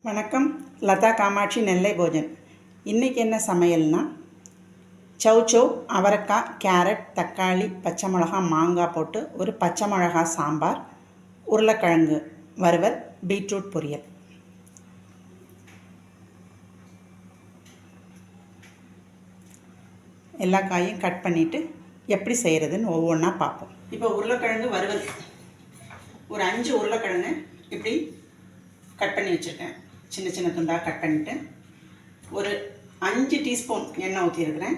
வணக்கம். லதா காமாட்சி நெல்லை போஜன். இன்றைக்கி என்ன சமையல்னா, சௌச்சௌ, அவரைக்காய், கேரட், தக்காளி, பச்சை மிளகா, மாங்காய் போட்டு ஒரு பச்சை மிளகா சாம்பார், உருளைக்கிழங்கு வறுவல், பீட்ரூட் பொரியல். எல்லா காயும் கட் பண்ணிவிட்டு எப்படி செய்கிறதுன்னு ஒவ்வொன்றா பார்ப்போம். இப்போ உருளைக்கிழங்கு வறுவல், ஒரு 5 உருளைக்கிழங்கு இப்படி கட் பண்ணி வச்சுருக்கேன். சின்ன சின்ன துண்டாக கட் பண்ணிவிட்டு ஒரு 5 டீஸ்பூன் எண்ணெய் ஊற்றிருக்கிறேன்.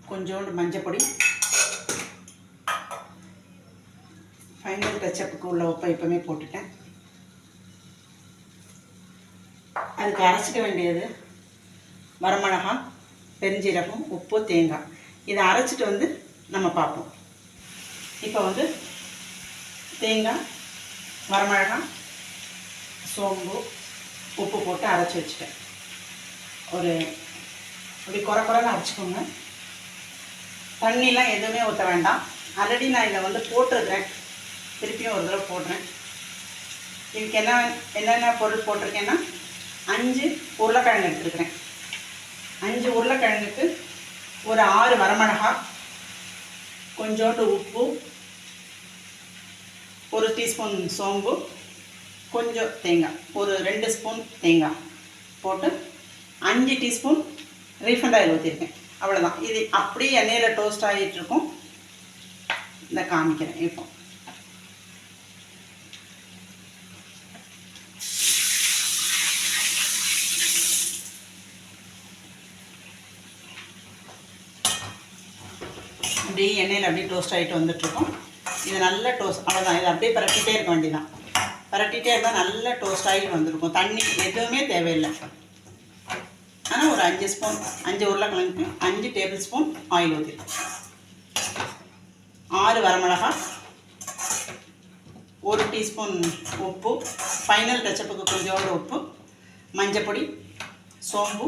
கொஞ்சோண்டு மஞ்சள் பொடி, ஃபைனல் டச்சப்புக்கு உள்ள உப்பை இப்போமே போட்டுட்டேன். அதுக்கு அரைச்சிக்க வேண்டியது வரமிளகா, பெருஞ்சீரகம், உப்பு, தேங்காய். இதை அரைச்சிட்டு நம்ம பார்ப்போம். இப்போ தேங்காய், வரமிளகா, சோம்பு, உப்பு போட்டு அரைச்சி வச்சுட்டேன். அப்படி குறைன்னு அரைச்சிக்கோங்க. தண்ணிலாம் எதுவுமே ஊற்ற வேண்டாம். ஆல்ரெடி நான் இதை போட்டிருக்கிறேன். திருப்பியும் ஒரு தடவை போடுறேன். இதுக்கு என்னென்ன பொருள் போட்டிருக்கேன்னா, 5 உருளைக்கிழங்கு எடுத்துருக்கிறேன். 5 உருளைக்கிழங்குக்கு ஒரு 6 வரமிளகா, கொஞ்சோண்டு உப்பு, 1 டீஸ்பூன் சோம்பு, கொஞ்சம் தேங்காய், ஒரு 2 ஸ்பூன் தேங்காய் போட்டு 5 டீஸ்பூன் ரீஃபண்ட் ஆயில் ஊற்றிருக்கேன். அவ்வளோதான். இது அப்படியே எண்ணெயில் டோஸ்ட் ஆகிட்டுருக்கும். இந்த காமிக்கிறேன். இப்போ அப்படியே எண்ணெயில் அப்படியே டோஸ்ட் ஆகிட்டு வந்துட்டுருக்கோம். இது நல்ல டோஸ்ட். அவ்வளோதான். இதை அப்படியே பரட்டிகிட்டே இருக்க வேண்டியதான். பரட்டிகிட்டே இருந்தால் நல்லா டோஸ்ட் ஆகிட்டு வந்துருக்கும். தண்ணி எதுவுமே தேவையில்லை. ஆனால் ஒரு 5 ஸ்பூன், 5 உருளைக்கிழங்குக்கு 5 டேபிள் ஸ்பூன் ஆயில் ஊற்றிருக்கேன். 6 வரமிளகா, 1 டீஸ்பூன் உப்பு, ஃபைனல் டச்சப்புக்கு கொஞ்சோண்டு உப்பு, மஞ்சள் பொடி, சோம்பு,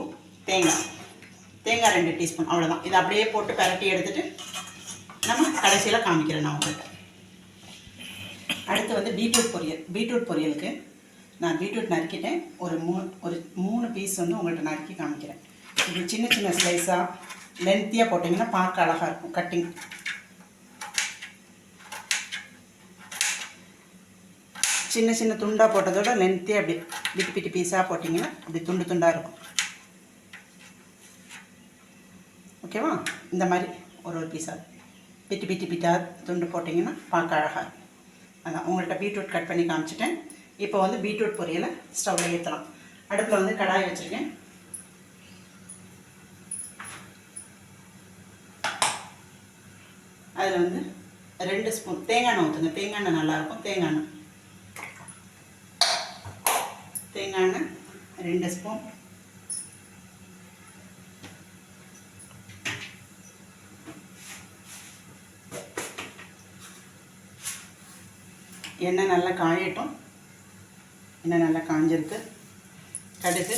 தேங்காய் 2 டீஸ்பூன். அவ்வளோதான். இதை அப்படியே போட்டு பரட்டி எடுத்துகிட்டு நம்ம கடைசியில் காமிக்கிறேன் நான் உங்கள்கிட்ட. அடுத்து பீட்ரூட் பொரியல். பீட்ரூட் பொரியலுக்கு நான் பீட்ரூட் நறுக்கிட்டேன். ஒரு 3 பீஸ் உங்கள்கிட்ட நறுக்கி காமிக்கிறேன். இது சின்ன சின்ன ஸ்லைஸாக லென்த்தியாக போட்டிங்கன்னா பார்க்க அழகாக இருக்கும். கட்டிங் சின்ன சின்ன துண்டாக போட்டதோட லென்த்தியாக அப்படி பிட்டு பீஸாக போட்டிங்கன்னா அப்படி துண்டாக இருக்கும். ஓகேவா? இந்த மாதிரி ஒரு பீஸாக பிட்டாக துண்டு போட்டிங்கன்னா பார்க்க அழகாக இருக்கும். அதான் உங்கள்கிட்ட பீட்ரூட் கட் பண்ணி காமிச்சிட்டேன். இப்போ பீட்ரூட் பொரியலை ஸ்டவ்வில் ஏற்றலாம். அடுப்பில் கடாய் வச்சுருக்கேன். அதில் 2 ஸ்பூன் தேங்காய் எண்ணெய் ஊற்றுங்க. தேங்காய் எண்ணெய் நல்லாயிருக்கும். தேங்காய் எண்ணெய் 2 ஸ்பூன். எண்ணெய் நல்லா காயட்டும். எண்ணெய் நல்லா காஞ்சிருக்கு. கடுகு,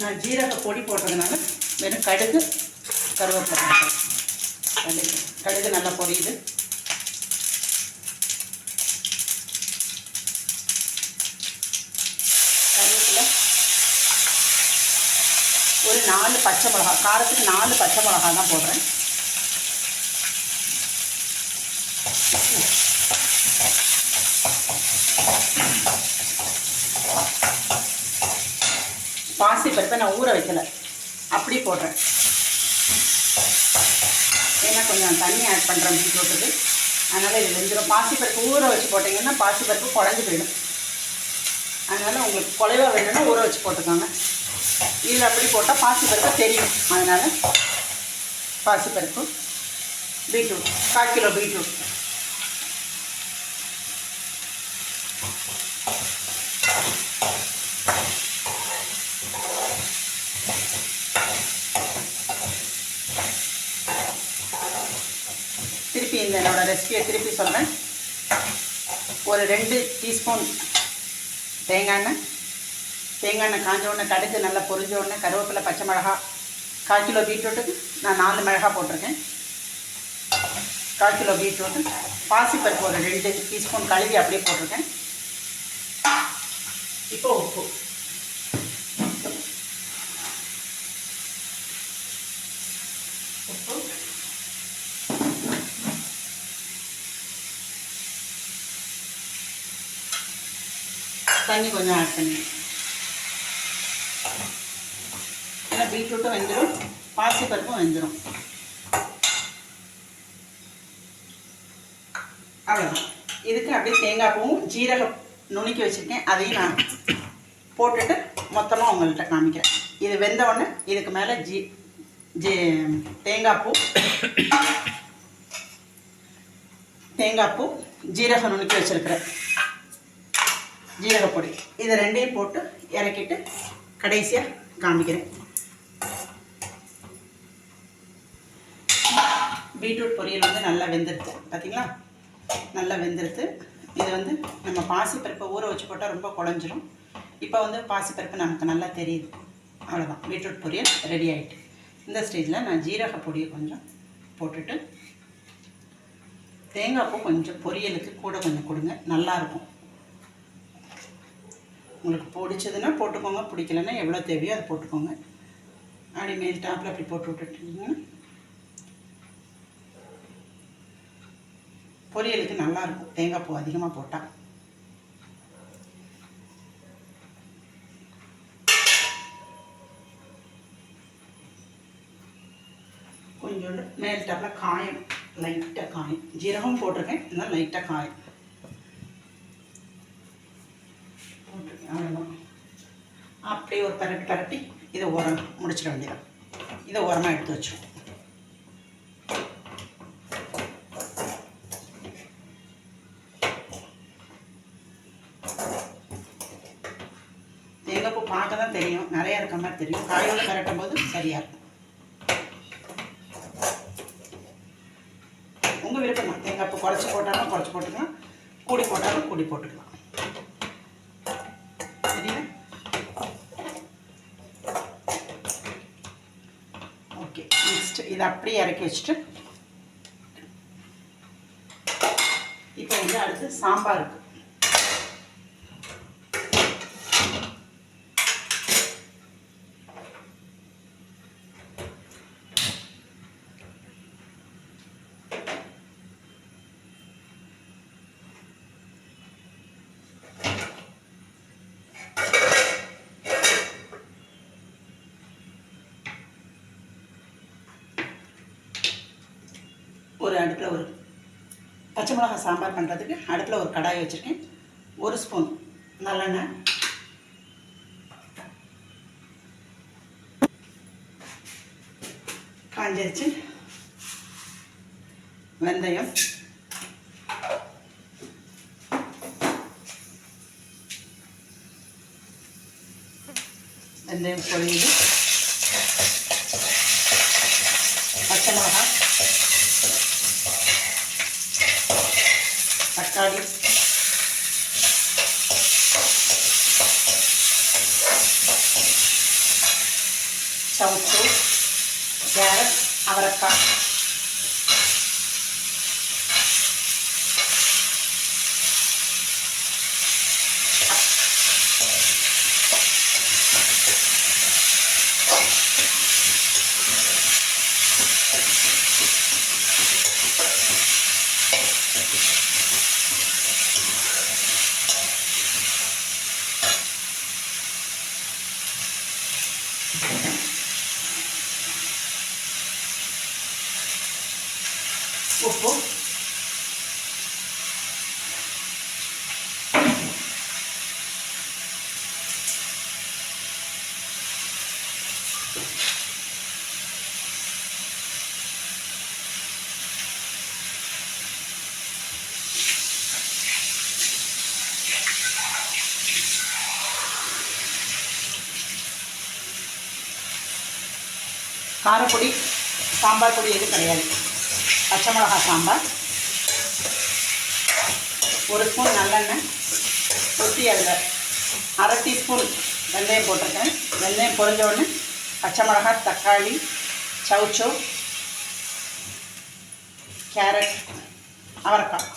நான் ஜீரக பொடி போட்டதுனால வெறும் கடுகு, கருவேப்பிலை போட்டேன். கடுகு நல்லா பொரியுது. கருவேப்பிலை, ஒரு 4 பச்சை மிளகா. காரத்துக்கு 4 பச்சை மிளகா தான் போடுறேன். பாசி பருப்பை நான் ஊற வைக்கலை, அப்படி போடுறேன். ஏன்னா கொஞ்சம் தண்ணி ஆட் பண்ணுறேன் பீட்ரூட்டுக்கு. அதனால் இது வெந்துடும். பாசி பருப்பு ஊற வச்சு போட்டிங்கன்னா பாசி பருப்பு குழஞ்சி போயிடும். அதனால் உங்களுக்கு குலைவா வேணும்னா ஊற வச்சு போட்டுக்கோங்க. இதில் அப்படி போட்டால் பாசி பருப்பு தெரியும். அதனால் பாசி பருப்பு, பீட்ரூட் 1/4 கிலோ பீட்ரூட், திருப்பி என்னோடய ரெசிபியை திருப்பி சொல்கிறேன். ஒரு 2 டீஸ்பூன் தேங்காய் எண்ணெய் காஞ்ச உடனே, கடுகு நல்லா பொரிஞ்ச உடனே, கருவேப்பிலை, பச்சை மிளகா, 1/4 கிலோ பீட்ரூட்டுக்கு நான் 4 மிளகா போட்டிருக்கேன். 1/4 கிலோ பீட்ரூட்டு, பாசிப்பருப்பு ஒரு 2 டீஸ்பூன் கழுவி அப்படியே போட்டிருக்கேன். இப்போ உப்பு, தண்ணி கொஞ்சம் ஆட் பண்ணி, ஏன்னா பீட்ரூட்டும் வெந்துடும், பாசிப்பருப்பும் வெந்துடும். அவ்வளோதான். இதுக்கு அப்படியே தேங்காய் பூவும் ஜீரகம் நுணுக்கி வச்சுருக்கேன், அதையும் நான் போட்டுட்டு மொத்தமாக உங்கள்கிட்ட காமிக்கிறேன். இது வெந்த உடனே இதுக்கு மேலே தேங்காய் பூ ஜீரகம் நுணுக்கி வச்சுருக்கிறேன், ஜீரகப்பொடி, இதை ரெண்டையும் போட்டு இறக்கிட்டு கடைசியாக காமிக்கிறேன். பீட்ரூட் பொரியல் வந்து நல்லா வெந்துருச்சு, பார்த்தீங்களா? நல்லா வெந்துருது. இது வந்து நம்ம பாசிப்பருப்பை ஊற வச்சு போட்டால் ரொம்ப குழஞ்சிரும். இப்போ வந்து பாசிப்பருப்பு நமக்கு நல்லா தெரியுது. அவ்வளோதான், பீட்ரூட் பொரியல் ரெடி ஆகிட்டு. இந்த ஸ்டேஜில் நான் ஜீரக பொடியை கொஞ்சம் போட்டுட்டு, தேங்காய் பூ கொஞ்சம் பொரியலுக்கு கூட கொஞ்சம் கொடுங்க, நல்லாயிருக்கும். உங்களுக்கு பிடிச்சதுன்னா போட்டுக்கோங்க, பிடிக்கலன்னா எவ்வளோ தேவையோ அதை போட்டுக்கோங்க. அப்படி மேல் டாப்பில் அப்படி போட்டு விட்டுட்டிங்கன்னா பொரியலுக்கு நல்லாயிருக்கும், தேங்காய் பூ அதிகமாக போட்டால். கொஞ்சோண்டு மேல் டாப்பில் காயம், லைட்டாக காயம், ஜீரகம் போட்டிருக்கேன், இதெல்லாம் லைட்டாக காயம் போட்டிருக்கேன். அவ்வளோதான். அப்படியே ஒரு பரட்டி இதை முடிச்சிட வேண்டியதான். இதை ஓரமாக எடுத்து வச்சுருவோம். தேங்காய் பூ பார்க்க தான் தெரியும், நிறையா இருக்க மாதிரி தெரியும், காயோடு கரட்டும் போது சரியாக இருக்கும். உங்கள் விருப்பம் தான், தேங்காய் பூ குறைச்சி போட்டாலும் குறைச்சி போட்டுக்கலாம், கூடி போட்டாலும் கூடி போட்டுக்கலாம். சரியா? ஓகே, நெக்ஸ்ட்டு இதை அப்படியே இறக்கி வச்சுட்டு இப்போ வந்து அடுத்து சாம்பாருக்கு ஒரு அடுப்பில் ஒரு பச்சை மிளகாய் சாம்பார் பண்ணுறதுக்கு அடுப்பில் ஒரு கடாய் வச்சுருக்கேன். 1 ஸ்பூன் நல்லெண்ணெய், காஞ்சிருச்சு, வெந்தயம், வெந்தயம் பொரியுது, பச்சை மிளகாய், தக்காளி, சவுக்கு, கேரட், அவரைக்காய், உப்பு, காரப்பொடி, சாம்பார் பொடி எதுவும் கிடையாது, பச்சை மிளகாய் சாம்பார். 1 ஸ்பூன் நல்லெண்ணெய் ஊற்றி அதில் 1/2 டீஸ்பூன் வெந்தயம் போட்டிருக்கேன். வெந்தயம் பொரிஞ்ச உடனே பச்சை மிளகாய், தக்காளி, சவுச்சோ, கேரட், அவரைக்காய்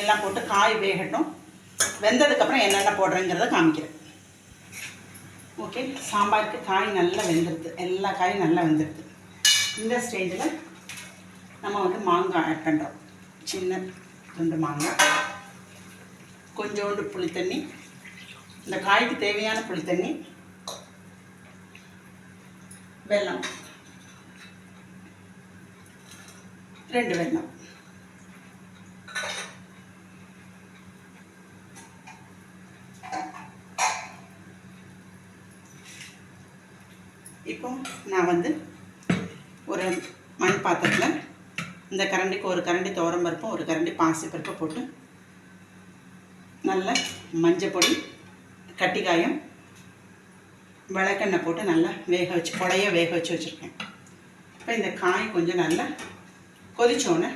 எல்லாம் போட்டு காய் வேகட்டும். வெந்ததுக்கப்புறம் என்னென்ன போடுறேங்கிறத காமிக்கிறேன். ஓகே, சாம்பாருக்கு காய் நல்லா வெந்துடுது, எல்லா காயும் நல்லா வெந்துடுது. இந்த ஸ்டேஜில் நம்ம வந்து மாங்காய் ஆட் பண்ணுறோம். சின்ன துண்டு மாங்காய், கொஞ்சோண்டு புளித்தண்ணி, இந்த காய்க்கு தேவையான புளித்தண்ணி, வெல்லம், 2 வெல்லம். இப்போ நான் வந்து ஒரு மண் பாத்திரத்தில் இந்த கரண்டிக்கு ஒரு கரண்டி துவரம்பருப்பும் ஒரு கரண்டி பாசிப்பருப்பு போட்டு நல்ல மஞ்சள் பொடி, கட்டிக்காயம், விளக்கெண்ணெய் போட்டு நல்லா வேக வச்சு வச்சுருக்கேன். இப்போ இந்த காய் கொஞ்சம் நல்லா கொதிச்சோன்னே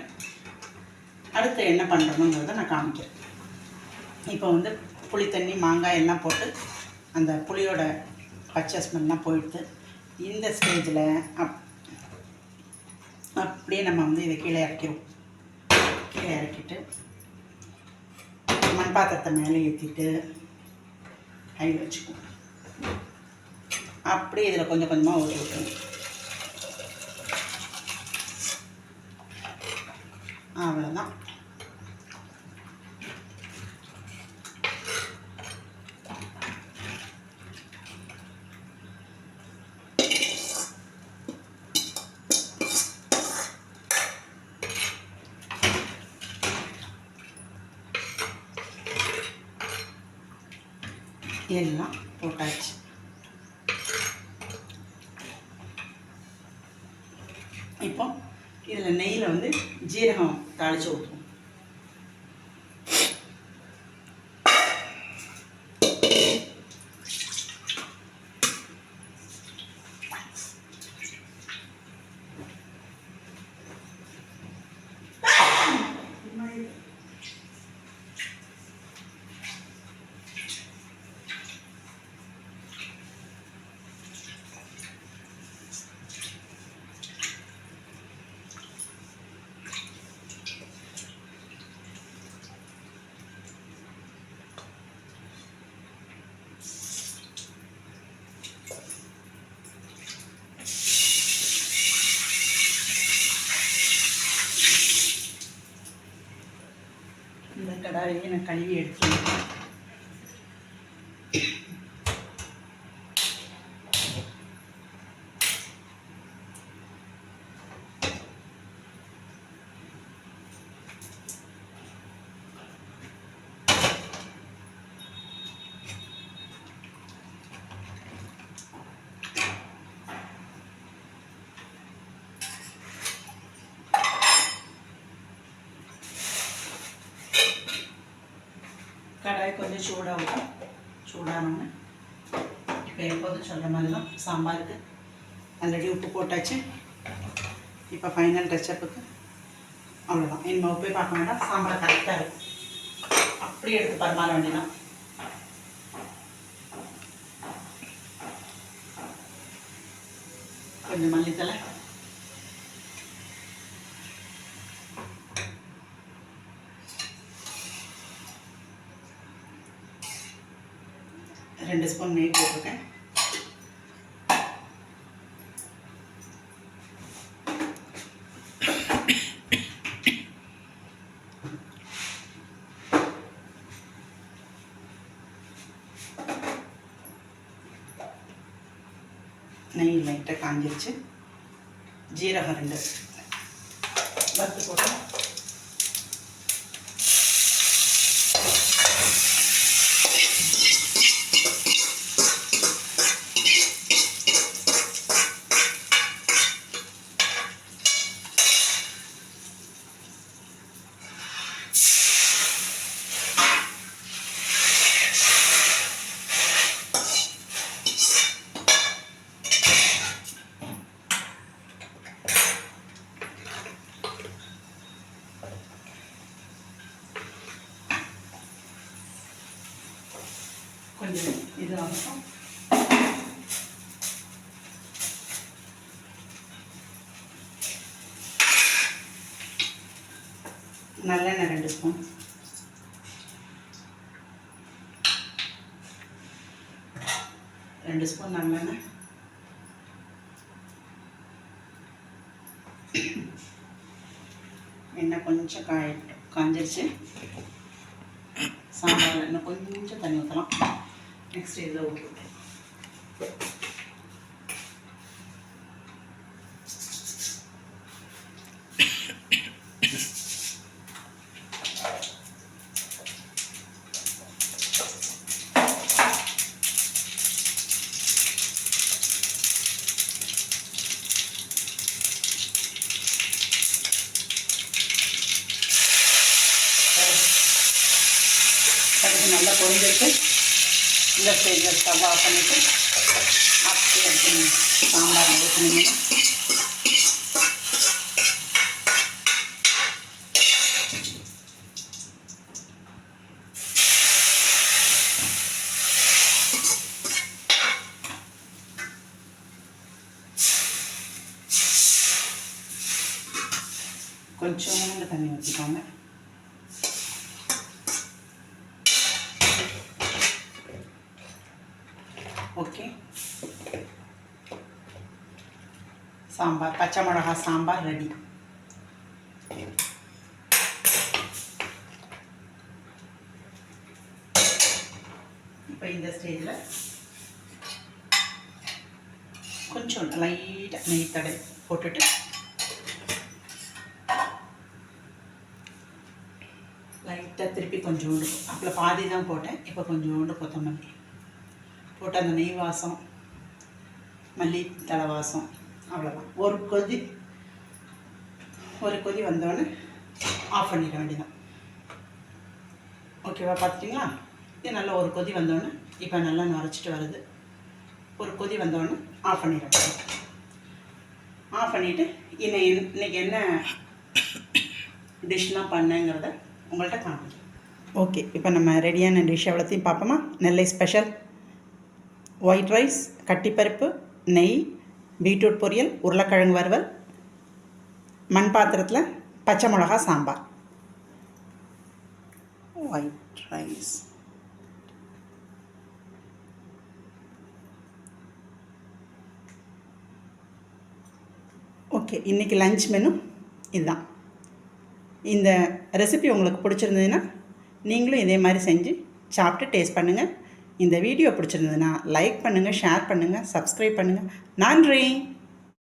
அடுத்து என்ன பண்ணுறோங்கிறத நான் காமிக்கிறேன். இப்போ வந்து புளித்தண்ணி, மாங்காய் எல்லாம் போட்டு அந்த புளியோட பச்சை ஸ்மெல்லாம் போயிடுது. இந்த ஸ்டேஜில் அப்படியே நம்ம வந்து இதை கீழே இறக்கிடுவோம். கீழே இறக்கிட்டு மண் பாத்திரத்தை மேலே ஏற்றிட்டு கை வச்சுக்குவோம். அப்படியே இதில் கொஞ்சம் கொஞ்சமாக ஊற்றி விட்டுருவோம். அவ்வளோதான். எல்லாம் போட்டாச்சு. இப்போ இதில் நெய்யில் வந்து ஜீரகம் தாளித்து ஊற்றுவோம். இந்த கடாயை நான் கழுவி எடுத்துருக்கேன். கடாய் கொஞ்சம் சூடாகும். சூடானோன்னு இப்போ எப்போதும் சொல்கிற மாதிரி தான் சாம்பாருக்கு ஆல்ரெடி உப்பு போட்டாச்சு. இப்போ ஃபைனல் டச்சப்புக்கு அவ்வளோதான். இனிமேல் உப்பே பார்க்க வேண்டாம், சாம்பார் கரெக்டாக இருக்கும். அப்படியே எடுத்து பரிமாற வேண்டியதான். கொஞ்சம் மல்லித்தலை, ரெண்டு ஸ்பூன் நெய் போட்டிருக்கேன். நெய் லைட்டாக காஞ்சிருச்சு. ஜீரகம் 2 வறுத்து போட்டு கொஞ்சம் இது ஆகும். நல்லெண்ணெய் 2 ஸ்பூன், நல்லெண்ணெய், எண்ணெய் கொஞ்சம் காஞ்சிருச்சு. சாம்பாரில் இன்னும் கொஞ்சம் தண்ணி ஊற்றலாம். நெக்ஸ்ட் இதில் ஊற்றி விட்டுருவோம். நல்லா பொரிஞ்சிருக்கு. இந்த ஸ்டேஜில் ஸ்டவ் ஆஃப் பண்ணிவிட்டு அப்படியே எடுத்து சாம்பாரில் ஊற்றினீங்கன்னா கொஞ்சோண்டு தண்ணி ஊற்றிக்கோங்க. ஓகே, சாம்பார் பச்சை மிளகா சாம்பார் ரெடி. இப்போ இந்த ஸ்டேஜில் கொஞ்சம் லைட்டாக நெய் தடை போட்டுட்டு லைட்டாக திருப்பி கொஞ்சோண்டு, அப்போ பாதி தான் போட்டேன், இப்போ கொஞ்சோண்டு கொத்தமல்லி போட்டு அந்த நெய் வாசம், மல்லி தலை வாசம், அவ்வளோதான். ஒரு கொதி வந்தோடனே ஆஃப் பண்ணிட வேண்டியதான். ஓகேவா, பார்த்துட்டிங்களா? இது நல்லா ஒரு கொதி வந்தோடனே இப்போ நல்லா நுரைச்சிட்டு வருது. ஒரு கொதி வந்தோடனே ஆஃப் பண்ணிட வேண்டியது. ஆஃப் பண்ணிவிட்டு இன்னைக்கு என்ன டிஷ்லாம் பண்ணேங்கிறத உங்கள்கிட்ட காமிக்கிறேன். ஓகே, இப்போ நம்ம ரெடியான டிஷ் எவ்வளோத்தையும் பார்ப்போமா? நெல்லை ஸ்பெஷல் ஒயிட் ரைஸ், கட்டிப்பருப்பு, நெய், பீட்ரூட் பொரியல், உருளைக்கிழங்கு வறுவல், மண் பாத்திரத்தில் பச்சை மிளகா சாம்பார். White rice, okay. இன்றைக்கி லஞ்ச் மெனு இதுதான். இந்த ரெசிபி உங்களுக்கு பிடிச்சிருந்ததுன்னா நீங்களும் இதே மாதிரி செஞ்சு சாப்பிட்டு டேஸ்ட் பண்ணுங்கள். இந்த வீடியோ பிடிச்சிருந்ததுன்னா லைக் பண்ணுங்கள், ஷேர் பண்ணுங்கள், சப்ஸ்கிரைப் பண்ணுங்கள். நன்றி.